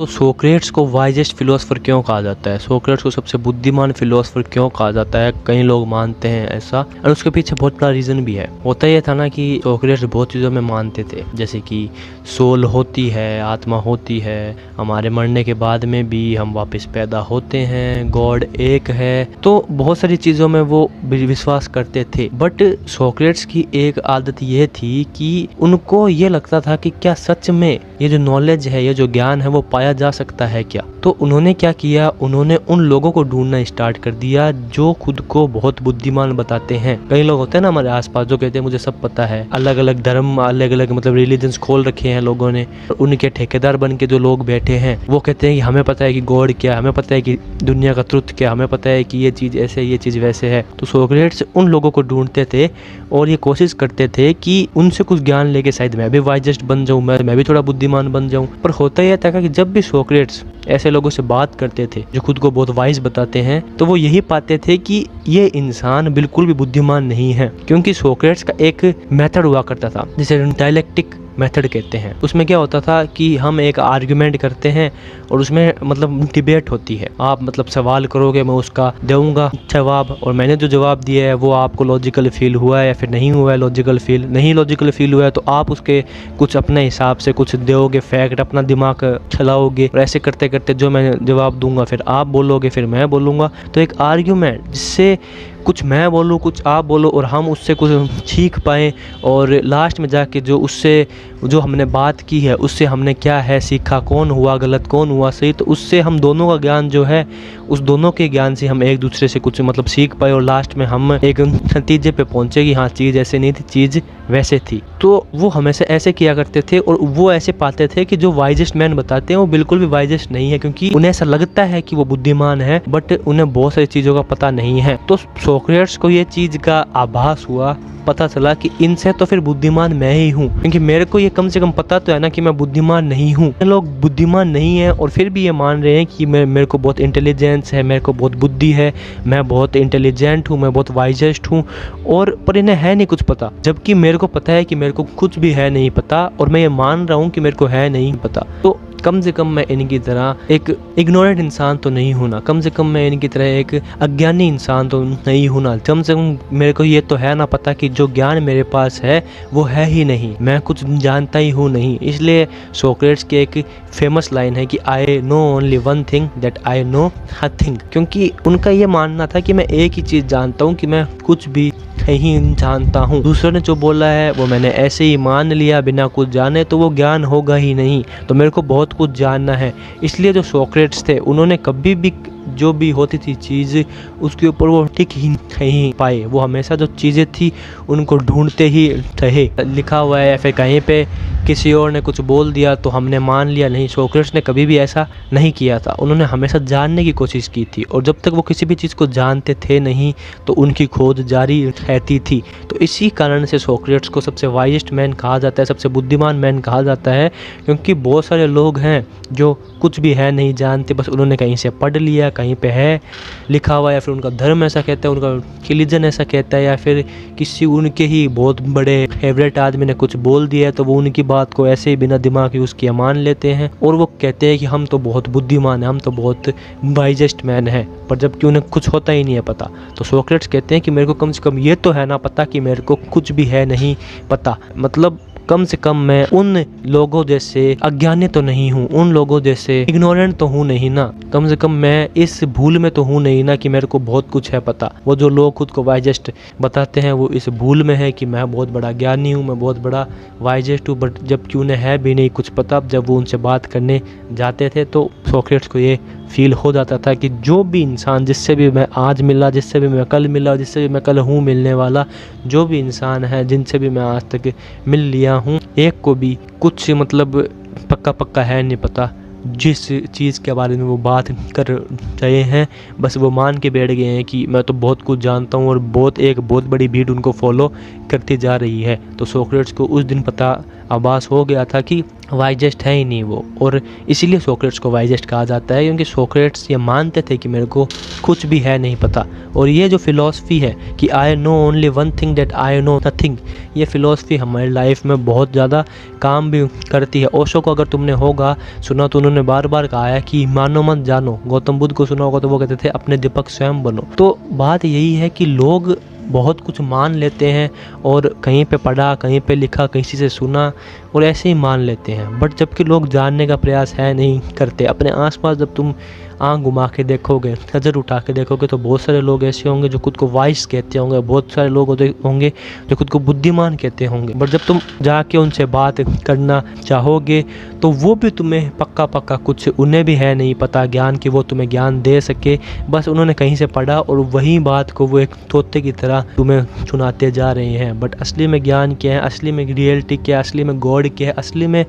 तो सोक्रेट्स को wisest philosopher क्यों कहा जाता है, सोक्रेट्स को सबसे बुद्धिमान फिलोसफर क्यों कहा जाता है, कई लोग मानते हैं ऐसा, और उसके पीछे बहुत बड़ा रीज़न भी है। होता यह था ना कि सोक्रेट्स बहुत चीज़ों में मानते थे, जैसे कि सोल होती है, आत्मा होती है, हमारे मरने के बाद में भी हम वापस पैदा होते हैं, गॉड एक है, तो बहुत सारी चीज़ों में वो विश्वास करते थे। बट सोक्रेट्स की एक आदत ये थी कि उनको ये लगता था कि क्या सच में ये जो नॉलेज है, ये जो ज्ञान है, वो पाया जा सकता है क्या। तो उन्होंने क्या किया, उन्होंने उन लोगों को ढूंढना स्टार्ट कर दिया जो खुद को बहुत बुद्धिमान बताते हैं। कई लोग होते हैं ना हमारे आसपास जो कहते हैं मुझे सब पता है, अलग अलग धर्म, अलग अलग मतलब रिलीजन्स खोल रखे हैं लोगों ने, उनके ठेकेदार बन के जो लोग बैठे हैं वो कहते हैं कि हमें पता है कि गॉड क्या, हमें पता है कि दुनिया का ट्रुथ क्या, हमें पता है कि ये चीज़ ऐसे, ये चीज़ वैसे है। तो सोक्रेट्स उन लोगों को ढूंढते थे और ये कोशिश करते थे कि उनसे कुछ ज्ञान लेके शायद मैं भी वाइजेस्ट बन जाऊँ, मैं भी थोड़ा बुद्धिमान बन जाऊँ। पर होता यह था कि जब भी सोक्रेट्स ऐसे लोगों से बात करते थे जो खुद को बहुत वाइज बताते हैं, तो वो यही पाते थे कि ये इंसान बिल्कुल भी बुद्धिमान नहीं है। क्योंकि सोक्रेट्स का एक मेथड हुआ करता था जिसे डायलेक्टिक मेथड कहते हैं। उसमें क्या होता था कि हम एक आर्ग्यूमेंट करते हैं और उसमें मतलब डिबेट होती है। आप मतलब सवाल करोगे, मैं उसका दूंगा जवाब, और मैंने जो जवाब दिया है वो आपको लॉजिकल फील हुआ है या फिर नहीं हुआ है लॉजिकल फील, नहीं लॉजिकल फील हुआ है तो आप उसके कुछ अपने हिसाब से कुछ दोगे, फैक्ट अपना दिमाग चलाओगे, और ऐसे करते करते जो मैं जवाब दूंगा फिर आप बोलोगे, फिर मैं बोलूँगा। तो एक आर्ग्यूमेंट जिससे कुछ मैं बोलूँ, कुछ आप बोलो, और हम उससे कुछ सीख पाएँ, और लास्ट में जाके जो उससे जो हमने बात की है उससे हमने क्या है सीखा, कौन हुआ गलत, कौन हुआ सही, तो उससे हम दोनों का ज्ञान जो है, उस दोनों के ज्ञान से हम एक दूसरे से कुछ मतलब सीख पाए, और लास्ट में हम एक नतीजे पे पहुँचे कि हाँ चीज़ ऐसे नहीं थी, चीज़ वैसे थी। तो वो हमेशा ऐसे किया करते थे, और वो ऐसे पाते थे कि जो वाइजेस्ट मैन बताते हैं वो बिल्कुल भी वाइजेस्ट नहीं है, क्योंकि उन्हें ऐसा लगता है कि वो बुद्धिमान है बट उन्हें बहुत सारी चीज़ों का पता नहीं है। तो सोक्रेट्स को ये चीज़ का आभास हुआ, पता चला कि इनसे तो फिर बुद्धिमान मैं ही हूँ, क्योंकि मेरे को ये कम से कम पता तो है ना कि मैं बुद्धिमान नहीं हूँ। लोग बुद्धिमान नहीं है और फिर भी ये मान रहे हैं कि मेरे को बहुत इंटेलिजेंस है, मेरे को बहुत बुद्धि है, मैं बहुत इंटेलिजेंट हूँ, मैं बहुत वाइजेस्ट हूँ, और पर इन्हें है नहीं कुछ पता, जबकि मेरे को पता है कि मेरे को कुछ भी है नहीं पता, और मैं ये मान रहा हूँ कि मेरे को है नहीं पता। तो कम से कम मैं इनकी तरह एक इग्नोरेंट इंसान तो नहीं हूँ ना, कम से कम मैं इनकी तरह एक अज्ञानी इंसान तो नहीं हूँ ना, कम से कम मेरे को ये तो है ना पता कि जो ज्ञान मेरे पास है वो है ही नहीं, मैं कुछ जानता ही हूँ नहीं। इसलिए सोक्रेट्स की एक फेमस लाइन है कि I know only one thing that I know nothing, क्योंकि उनका ये मानना था कि मैं एक ही चीज़ जानता हूँ कि मैं कुछ भी नहीं जानता हूँ। दूसरों ने जो बोला है वो मैंने ऐसे ही मान लिया बिना कुछ जाने, तो वो ज्ञान होगा ही नहीं, तो मेरे को बहुत कुछ जानना है। इसलिए जो सोक्रेट्स थे उन्होंने कभी भी जो भी होती थी चीज़ उसके ऊपर वो टिक ही नहीं पाए, वो हमेशा जो चीज़ें थी उनको ढूंढते ही रहे। लिखा हुआ है या फिर कहीं पे किसी और ने कुछ बोल दिया तो हमने मान लिया, नहीं, सोक्रेट्स ने कभी भी ऐसा नहीं किया था। उन्होंने हमेशा जानने की कोशिश की थी, और जब तक वो किसी भी चीज़ को जानते थे नहीं तो उनकी खोज जारी रहती थी। तो इसी कारण से सोक्रेट्स को सबसे वाइजेस्ट मैन कहा जाता है, सबसे बुद्धिमान मैन कहा जाता है, क्योंकि बहुत सारे लोग हैं जो कुछ भी है नहीं जानते, बस उन्होंने कहीं से पढ़ लिया, कहीं पे है लिखा हुआ, या फिर उनका धर्म ऐसा कहता है, उनका रिलीजन ऐसा कहता है, या फिर किसी उनके ही बहुत बड़े फेवरेट आदमी ने कुछ बोल दिया है तो वो उनकी बात को ऐसे ही बिना दिमाग यूज़ किए मान लेते हैं, और वो कहते हैं कि हम तो बहुत बुद्धिमान हैं, हम तो बहुत वाइजेस्ट मैन हैं, पर जबकि उन्हें कुछ होता ही नहीं है पता। तो सोक्रेट्स कहते हैं कि मेरे को कम से कम ये तो है ना पता कि मेरे को कुछ भी है नहीं पता, मतलब कम से कम मैं उन लोगों जैसे अज्ञानी तो नहीं हूँ, उन लोगों जैसे इग्नोरेंट तो हूँ नहीं ना, कम से कम मैं इस भूल में तो हूँ नहीं ना कि मेरे को बहुत कुछ है पता। वो जो लोग खुद को वाइजेस्ट बताते हैं वो इस भूल में है कि मैं बहुत बड़ा ज्ञानी हूँ, मैं बहुत बड़ा वाइजेस्ट हूँ, बट जबकि उन्हें है भी नहीं कुछ पता। जब वो उनसे बात करने जाते थे तो सोक्रेट्स को ये फील हो जाता था कि जो भी इंसान जिससे भी मैं आज मिला, जिससे भी मैं कल मिला, जिससे भी मैं कल हूँ मिलने वाला, जो भी इंसान है जिनसे भी मैं आज तक मिल लिया हूँ, एक को भी कुछ मतलब पक्का है नहीं पता। जिस चीज़ के बारे में वो बात कर रहे हैं बस वो मान के बैठ गए हैं कि मैं तो बहुत कुछ जानता हूँ, और बहुत बड़ी भीड़ उनको फॉलो करती जा रही है। तो सोक्रेट्स को उस दिन पता आभास हो गया था कि वाइजेस्ट है ही नहीं वो, और इसीलिए सोक्रेट्स को वाइजेस्ट कहा जाता है, क्योंकि सोक्रेट्स ये मानते थे कि मेरे को कुछ भी है नहीं पता। और ये जो फिलॉसफी है कि I know only one thing that I know nothing, ये फिलॉसफी हमारी लाइफ में बहुत ज़्यादा काम भी करती है। ओशो को अगर तुमने होगा सुना तो उन्होंने बार बार कहा है कि मानो मत जानो। गौतम बुद्ध को सुना होगा तो वो कहते थे अपने दीपक स्वयं बनो। तो बात यही है कि लोग बहुत कुछ मान लेते हैं और कहीं पे पढ़ा, कहीं पे लिखा, किसी से सुना और ऐसे ही मान लेते हैं, बट जबकि लोग जानने का प्रयास है नहीं करते। अपने आसपास जब तुम आँख घुमा के देखोगे, नज़र उठा के देखोगे तो बहुत सारे लोग ऐसे होंगे जो खुद को वाइस कहते होंगे, बहुत सारे लोग होंगे जो खुद को बुद्धिमान कहते होंगे, बट जब तुम जाके उनसे बात करना चाहोगे तो वो भी तुम्हें पक्का कुछ उन्हें भी है नहीं पता ज्ञान कि वो तुम्हें ज्ञान दे सके। बस उन्होंने कहीं से पढ़ा और वही बात को वो एक तोते की तरह तुम्हें सुनाते जा रहे हैं। बट असली में ज्ञान क्या है, असली में रियलिटी क्या है, असली में गॉड क्या है, असली में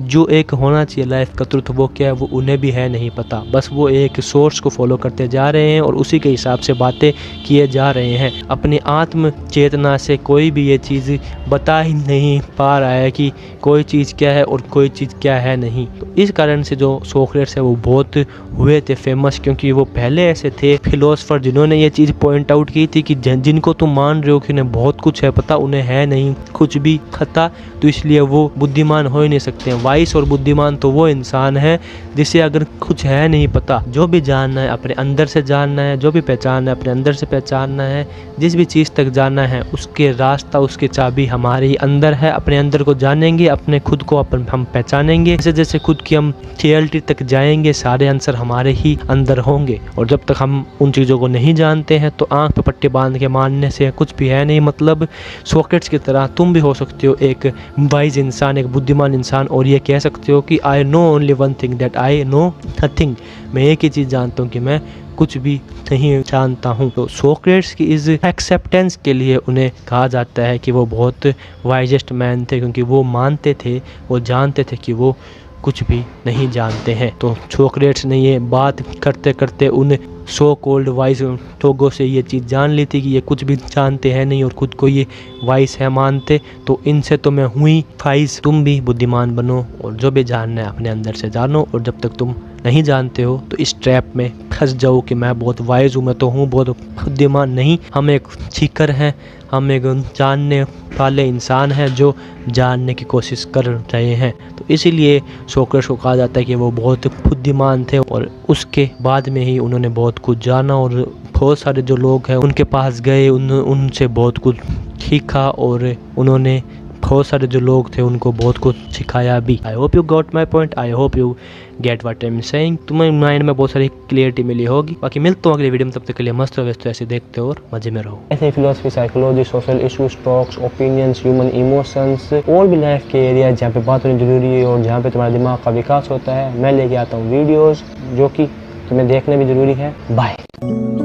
जो एक होना चाहिए लाइफ का ट्रुथ वो क्या है, वो उन्हें भी है नहीं पता। बस वो एक सोर्स को फॉलो करते जा रहे हैं और उसी के हिसाब से बातें किए जा रहे हैं। अपनी आत्म चेतना से कोई भी ये चीज़ बता ही नहीं पा रहा है कि कोई चीज़ क्या है और कोई चीज़ क्या है नहीं। तो इस कारण से जो सोक्रेट्स है वो बहुत हुए थे फेमस, क्योंकि वो पहले ऐसे थे फिलोसफर जिन्होंने ये चीज़ पॉइंट आउट की थी कि जिनको तुम मान रहे हो कि उन्हें बहुत कुछ है पता, उन्हें है नहीं कुछ भी पता, तो इसलिए वो बुद्धिमान हो ही नहीं सकते हैं। वाइस और बुद्धिमान तो वो इंसान है जिसे अगर कुछ है नहीं पता, जो भी जानना है अपने अंदर से जानना है, जो भी पहचानना है अपने अंदर से पहचानना है, जिस भी चीज़ तक जानना है उसके रास्ता उसकी चाबी हमारे ही अंदर है। अपने अंदर को जानेंगे, अपने खुद को हम पहचानेंगे, जैसे जैसे खुद की हम रियलिटी तक जाएंगे सारे आंसर हमारे ही अंदर होंगे। और जब तक हम उन चीज़ों को नहीं जानते हैं तो आंख पे पट्टी बांध के मानने से कुछ भी है नहीं। मतलब सोक्रेट्स की तरह तुम भी हो सकते हो एक वाइज इंसान, एक बुद्धिमान इंसान, और ये कह सकते हो कि I know only one thing that I know nothing. मैं एक ही चीज़ जानता हूँ कि मैं कुछ भी नहीं जानता हूँ। तो सोक्रेट्स की इस एक्सेप्टेंस के लिए उन्हें कहा जाता है कि वो बहुत वाइजेस्ट मैन थे, क्योंकि वो मानते थे, वो जानते थे कि वो कुछ भी नहीं जानते हैं। तो सोक्रेट्स ने ये बात करते करते उन सो कोल्ड वाइस लोगों से ये चीज़ जान ली थी कि ये कुछ भी जानते हैं नहीं और खुद को ये वाइस है मानते। तो इनसे तो मैं हुई वाइस, तुम भी बुद्धिमान बनो और जो भी जानना है अपने अंदर से जानो। और जब तक तुम नहीं जानते हो तो इस ट्रैप में फंस जाओ कि मैं बहुत वाइज हूँ, मैं तो हूँ बहुत बुद्धिमान। नहीं, हम एक सीकर हैं, हम एक जानने वाले इंसान हैं जो जानने की कोशिश कर रहे हैं। तो इसीलिए सोक्रेट्स को कहा जाता है कि वो बहुत बुद्धिमान थे और उसके बाद में ही उन्होंने बहुत कुछ जाना और बहुत सारे जो लोग हैं उनके पास गए, उनसे बहुत कुछ सीखा और उन्होंने बहुत सारे जो लोग थे उनको बहुत कुछ सिखाया भी। I hope you got my point, I hope you get what I am saying. तुम्हें माइंड में बहुत सारी क्लियरिटी मिली होगी। बाकी मिलता हूँ अगले वीडियो में, तब तक के लिए मस्त रहो, ऐसे देखते हो और मजे में रहो। ऐसे philosophy, psychology, social issues, talks, opinions, human emotions और भी लाइफ के एरिया जहाँ पे बात होनी जरूरी है और जहाँ पे तुम्हारा दिमाग का विकास होता है, मैं लेके आता हूँ वीडियोज़ जो कि तुम्हें देखने भी जरूरी है। बाय।